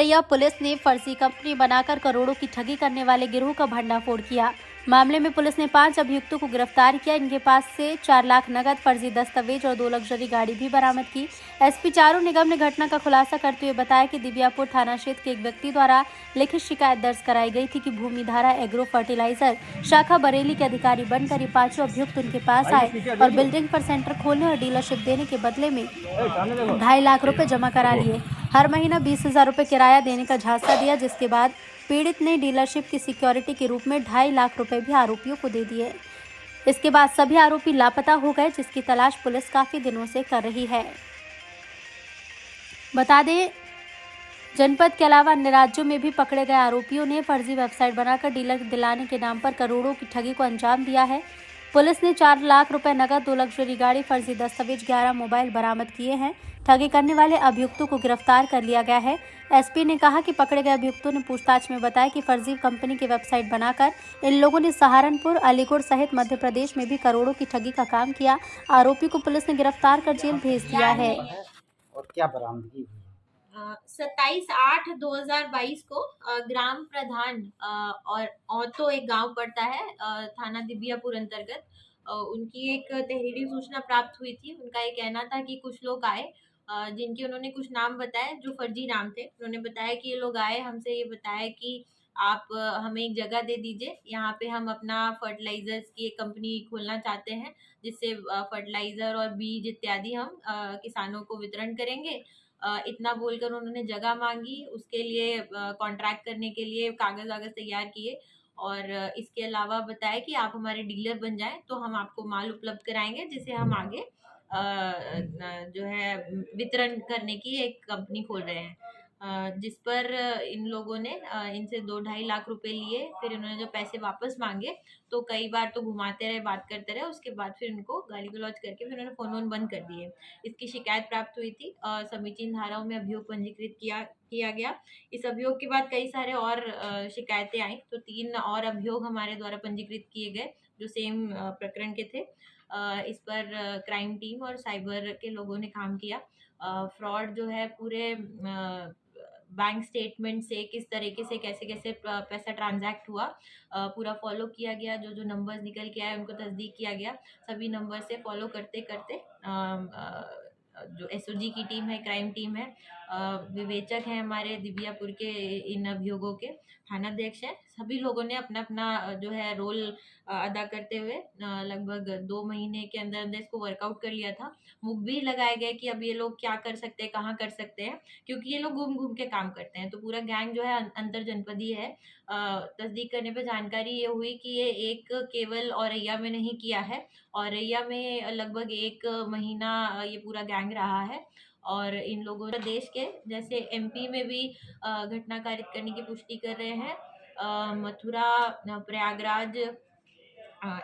Auraiya police ने फर्जी company बनाकर करोड़ों की ठगी करने वाले गिरोह का भंडाफोड़ किया। मामले में पुलिस ने 5 अभियुक्तों को गिरफ्तार किया। इनके पास से 4 लाख नगद, फर्जी दस्तावेज और 2 लग्जरी गाड़ी भी बरामद की। एसपी चारू निगम ने घटना का खुलासा करते हुए बताया कि दिबियापुर थाना क्षेत्र के एक व्यक्ति द्वारा लिखित शिकायत दर्ज कराई गई थी कि भूमिधारा एग्रो फर्टिलाइजर शाखा बरेली के अधिकारी बनकर ये 5 अभियुक्त उनके पास आए और बिल्डिंग पर सेंटर खोलने और डीलरशिप देने के बदले में 2.5 लाख रुपए जमा करा लिए। हर महीना 20,000 रुपए किराया देने का झांसा दिया, जिसके बाद पीड़ित ने डीलरशिप की सिक्योरिटी के रूप में 2.5 लाख रुपए भी आरोपियों को दे दिए। इसके बाद सभी आरोपी लापता हो गए, जिसकी तलाश पुलिस काफी दिनों से कर रही है। बता दें, जनपद के अलावा अन्य राज्यों में भी पकड़े गए आरोपियों ने फर्जी वेबसाइट बनाकर डीलर दिलाने के नाम पर करोड़ों की ठगी को अंजाम दिया है। पुलिस ने 4 लाख रुपए नकद, 2 लग्जरी गाड़ी, फर्जी दस्तावेज, 11 मोबाइल बरामद किए हैं। ठगी करने वाले अभियुक्तों को गिरफ्तार कर लिया गया है। एसपी ने कहा कि पकड़े गए अभियुक्तों ने पूछताछ में बताया कि फर्जी कंपनी की वेबसाइट बनाकर इन लोगों ने सहारनपुर, अलीगढ़ सहित मध्य प्रदेश में भी करोड़ों की ठगी का काम किया। आरोपी को पुलिस ने गिरफ्तार कर जेल भेज दिया है। और क्या बरामदगी हुई? 27/8/2022 को ग्राम प्रधान और औतो एक गांव पड़ता है थाना दिबियापुर अंतर्गत, उनकी एक तहरीरी सूचना प्राप्त हुई थी। उनका ये कहना था कि कुछ लोग आए जिनके उन्होंने कुछ नाम बताए जो फर्जी नाम थे। उन्होंने बताया कि ये लोग आए, हमसे ये बताया कि आप हमें एक जगह दे दीजिए, यहाँ पे हम अपना फर्टिलाइजर्स की एक कंपनी खोलना चाहते हैं जिससे फर्टिलाइजर और बीज इत्यादि हम किसानों को वितरण करेंगे। इतना बोलकर उन्होंने जगह मांगी, उसके लिए कॉन्ट्रैक्ट करने के लिए कागज वागज तैयार किए और इसके अलावा बताया कि आप हमारे डीलर बन जाएं तो हम आपको माल उपलब्ध कराएंगे जिसे हम आगे जो है वितरण करने की एक कंपनी खोल रहे हैं। जिस पर इन लोगों ने इनसे 2-2.5 लाख रुपए लिए। फिर इन्होंने जो पैसे वापस मांगे तो कई बार तो घुमाते रहे, बात करते रहे, उसके बाद फिर इनको गाली गलौज करके फिर उन्होंने फोन बंद कर दिए। इसकी शिकायत प्राप्त हुई थी, समीचीन धाराओं में अभियोग पंजीकृत किया गया। इस अभियोग के बाद कई सारे और शिकायतें आई, तो 3 और अभियोग हमारे द्वारा पंजीकृत किए गए जो सेम प्रकरण के थे। इस पर क्राइम टीम और साइबर के लोगों ने काम किया। फ्रॉड जो है पूरे बैंक स्टेटमेंट से किस तरीके से कैसे कैसे पैसा ट्रांजैक्ट हुआ पूरा फॉलो किया गया। जो जो नंबर्स निकल के आए उनको तस्दीक किया गया। सभी नंबर से फॉलो करते करते जो एसओजी की टीम है, क्राइम टीम है, विवेचक हैं हमारे दिबियापुर के, इन अभियोगों के थानाध्यक्ष हैं, सभी लोगों ने अपना अपना जो है रोल अदा करते हुए लगभग 2 महीने के अंदर अंदर इसको वर्कआउट कर लिया था। मुख भी लगाए गए कि अब ये लोग क्या कर सकते हैं, कहाँ कर सकते हैं, क्योंकि ये लोग घूम घूम के काम करते हैं। तो पूरा गैंग जो है अंतर जनपदी है। तस्दीक करने पे जानकारी ये हुई कि ये एक केवल औरैया में नहीं किया है, औरैया में लगभग 1 महीना ये पूरा गैंग रहा है। और इन लोगों ने देश के जैसे एमपी में भी घटना कारित करने की पुष्टि कर रहे हैं, मथुरा, प्रयागराज,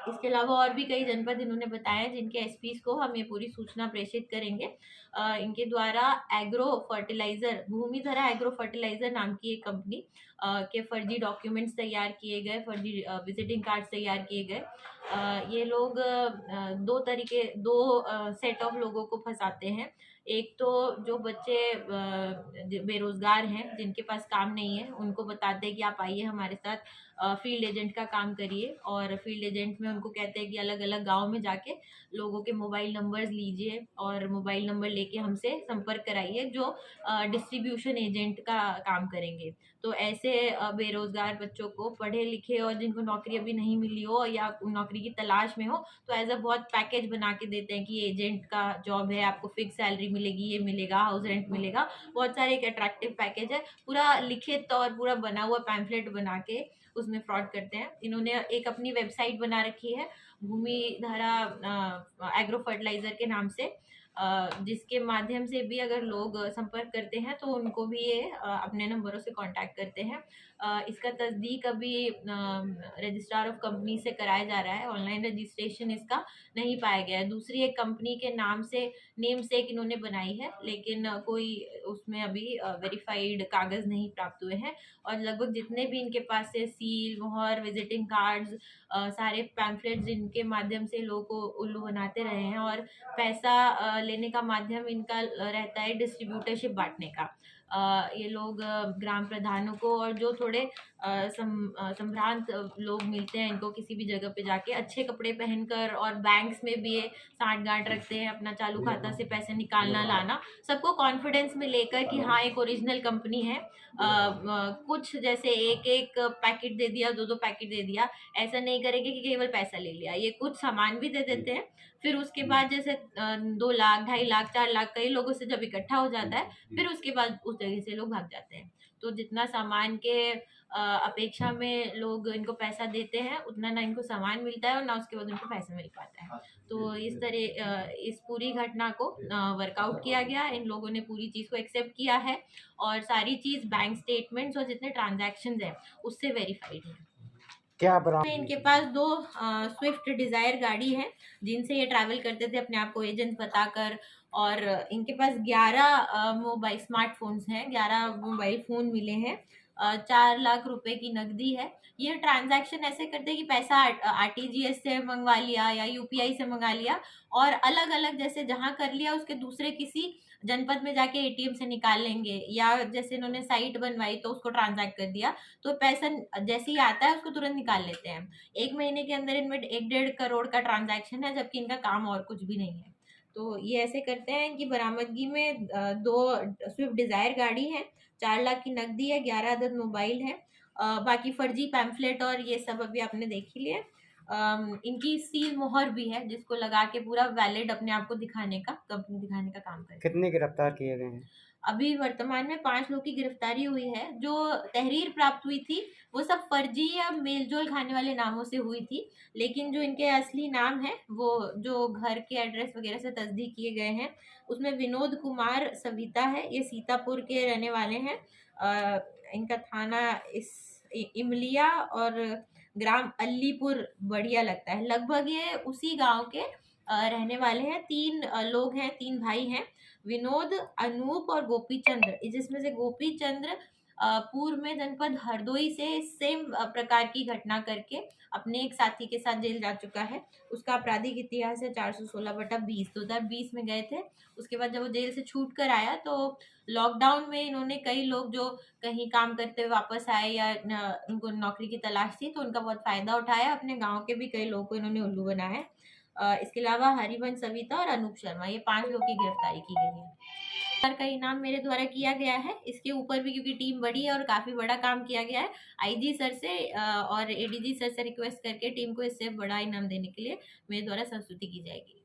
इसके अलावा और भी कई जनपद इन्होंने बताए जिनके एसपीज को हम ये पूरी सूचना प्रेषित करेंगे। इनके द्वारा एग्रो फर्टिलाइजर, भूमिधरा एग्रो फर्टिलाइजर नाम की एक कंपनी के फर्जी डॉक्यूमेंट्स तैयार किए गए, फर्जी विजिटिंग कार्ड तैयार किए गए। ये लोग 2 सेट ऑफ लोगों को फंसाते हैं। एक तो जो बच्चे बेरोजगार हैं, जिनके पास काम नहीं है, उनको बताते हैं कि आप आइए हमारे साथ फील्ड एजेंट का काम करिए, और फील्ड एजेंट में उनको कहते हैं कि अलग अलग गांव में जाके लोगों के मोबाइल नंबर्स लीजिए और मोबाइल नंबर लेके हमसे संपर्क कराइए, जो डिस्ट्रीब्यूशन एजेंट का काम करेंगे। तो ऐसे बेरोजगार बच्चों को, पढ़े लिखे और जिनको नौकरी अभी नहीं मिली हो या नौकरी की तलाश में हो, तो एज अ बहुत पैकेज बना के देते हैं कि एजेंट का जॉब है, आपको फिक्स सैलरी मिलेगी, ये मिलेगा, हाउस रेंट मिलेगा, बहुत सारे एक अट्रैक्टिव पैकेज है। पूरा लिखित और पूरा बना हुआ पैम्फलेट बना के उसमें फ्रॉड करते हैं। इन्होंने एक अपनी वेबसाइट बना रखी है भूमिधारा एग्रो फर्टिलाइजर के नाम से, जिसके माध्यम से भी अगर लोग संपर्क करते हैं तो उनको भी ये अपने नंबरों से कांटेक्ट करते हैं। इसका तस्दीक अभी रजिस्ट्रार ऑफ कंपनी से कराया जा रहा है। ऑनलाइन रजिस्ट्रेशन इसका नहीं पाया गया है। दूसरी एक कंपनी के नाम से नेम सेक इन्होंने बनाई है, लेकिन कोई उसमें अभी वेरीफाइड कागज नहीं प्राप्त हुए हैं। और लगभग जितने भी इनके पास से सील, मोहर, विजिटिंग कार्ड्स, सारे पैम्फलेट्स जिनके माध्यम से लोगों को उल्लू बनाते रहे हैं और पैसा लेने का माध्यम इनका रहता है डिस्ट्रीब्यूटरशिप बांटने का। ये लोग ग्राम प्रधानों को और जो थोड़े संभ्रांत लोग मिलते हैं इनको किसी भी जगह पे जाके अच्छे कपड़े पहनकर, और बैंक्स में भी ये साठ गांठ रखते हैं अपना चालू खाता से पैसे निकालना लाना, सबको कॉन्फिडेंस में लेकर कि हाँ एक ओरिजिनल कंपनी है। कुछ जैसे एक एक पैकेट दे दिया, दो दो पैकेट दे दिया, ऐसा नहीं करेंगे कि केवल पैसा ले लिया। ये कुछ सामान भी दे देते हैं। फिर उसके बाद जैसे 2 लाख 2.5 लाख 4 लाख कई लोगों से जब इकट्ठा हो जाता है, फिर उसके बाद उस जगह से लोग भाग जाते हैं। तो जितना सामान के अपेक्षा में लोग इनको पैसा देते हैं, उतना ना इनको सामान मिलता है और ना उसके बाद उनको पैसा मिल पाता है। तो इस तरह इस पूरी घटना को वर्कआउट किया गया। इन लोगों ने पूरी चीज़ को एक्सेप्ट किया है और सारी चीज़ बैंक स्टेटमेंट्स और जितने ट्रांजैक्शंस हैं उससे वेरीफाइड है। क्या बरामद? इनके पास 2 स्विफ्ट डिज़ायर गाड़ी है जिनसे ये ट्रैवल करते थे अपने आप को एजेंट बताकर, और इनके पास 11 मोबाइल स्मार्टफोन्स हैं, 11 मोबाइल फ़ोन मिले हैं। 4 लाख रुपए की नकदी है। ये ट्रांजैक्शन ऐसे करते हैं कि पैसा आरटीजीएस से मंगवा लिया या यूपीआई से मंगा लिया, और अलग अलग जैसे जहाँ कर लिया उसके दूसरे किसी जनपद में जाके एटीएम से निकाल लेंगे, या जैसे इन्होंने साइट बनवाई तो उसको ट्रांजैक्ट कर दिया, तो पैसा जैसे ही आता है उसको तुरंत निकाल लेते हैं। 1 महीने के अंदर इनमें 1-1.5 करोड़ का ट्रांजैक्शन है, जबकि इनका काम और कुछ भी नहीं है। तो ये ऐसे करते हैं कि बरामदगी में 2 स्विफ्ट डिज़ायर गाड़ी है, 4 लाख की नकदी है, 11 अदद मोबाइल है। बाकी फर्जी पैम्फलेट और ये सब अभी आपने देख ही लिया। इनकी सील मोहर भी है जिसको लगा के पूरा वैलिड अपने आप को दिखाने का, कंपनी दिखाने का काम करते हैं। कितने गिरफ्तार किए गए हैं? अभी वर्तमान में 5 लोग की गिरफ्तारी हुई है। जो तहरीर प्राप्त हुई थी वो सब फर्जी या मेलजोल खाने वाले नामों से हुई थी, लेकिन जो इनके असली नाम है वो जो घर के एड्रेस वगैरह से तस्दीक किए गए हैं उसमें विनोद कुमार सविता है, ये सीतापुर के रहने वाले हैं। इनका थाना इमलिया और ग्राम अलीपुर बढ़िया लगता है, लगभग ये उसी गांव के रहने वाले हैं। 3 लोग हैं, 3 भाई हैं, विनोद, अनूप और गोपी चंद्र, जिसमें से गोपी चंद्र पूर्व में जनपद हरदोई से सेम प्रकार की घटना करके अपने एक साथी के साथ जेल जा चुका है। उसका आपराधिक इतिहास है 416/20, 2020 में गए थे। उसके बाद जब वो जेल से छूट कर आया तो लॉकडाउन में इन्होंने कई लोग जो कहीं काम करते हुए वापस आए या उनको नौकरी की तलाश थी तो उनका बहुत फायदा उठाया। अपने गाँव के भी कई लोगों को इन्होंने उल्लू बनाया है। इसके अलावा हरिवंश सविता और अनूप शर्मा, ये 5 लोग की गिरफ्तारी की गई है। सर का इनाम मेरे द्वारा किया गया है। इसके ऊपर भी क्योंकि टीम बड़ी है और काफ़ी बड़ा काम किया गया है, आईजी सर से और एडीजी सर से रिक्वेस्ट करके टीम को इससे बड़ा इनाम देने के लिए मेरे द्वारा संस्तुति की जाएगी।